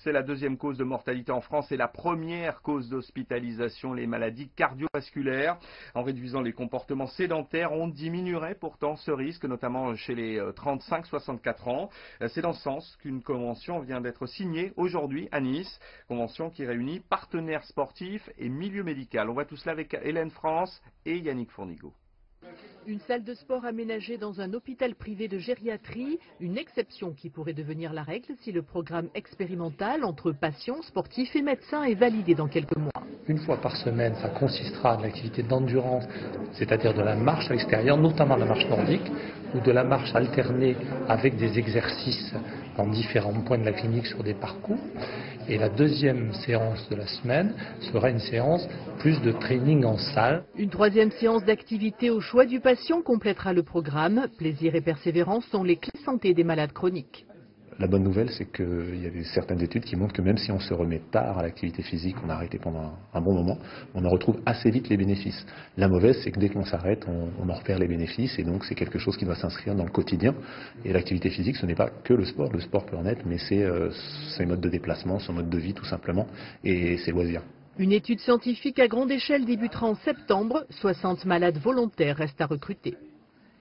C'est la deuxième cause de mortalité en France et la première cause d'hospitalisation, les maladies cardiovasculaires. En réduisant les comportements sédentaires, on diminuerait pourtant ce risque, notamment chez les 35-64 ans. C'est dans ce sens qu'une convention vient d'être signée aujourd'hui à Nice, convention qui réunit partenaires sportifs et milieu médical. On voit tout cela avec Hélène France et Yannick Fournigaud. Une salle de sport aménagée dans un hôpital privé de gériatrie, une exception qui pourrait devenir la règle si le programme expérimental entre patients, sportifs et médecins est validé dans quelques mois. Une fois par semaine, ça consistera de l'activité d'endurance, c'est-à-dire de la marche à l'extérieur, notamment la marche nordique, ou de la marche alternée avec des exercices dans différents points de la clinique sur des parcours. Et la deuxième séance de la semaine sera une séance plus de training en salle. Une troisième séance d'activité au choix du patient complétera le programme. Plaisir et persévérance sont les clés santé des malades chroniques. La bonne nouvelle, c'est qu'il y a certaines études qui montrent que même si on se remet tard à l'activité physique, on a arrêté pendant un bon moment, on en retrouve assez vite les bénéfices. La mauvaise, c'est que dès qu'on s'arrête, on en repère les bénéfices et donc c'est quelque chose qui doit s'inscrire dans le quotidien. Et l'activité physique, ce n'est pas que le sport peut en être, mais c'est ses modes de déplacement, son mode de vie tout simplement et ses loisirs. Une étude scientifique à grande échelle débutera en septembre. 60 malades volontaires restent à recruter.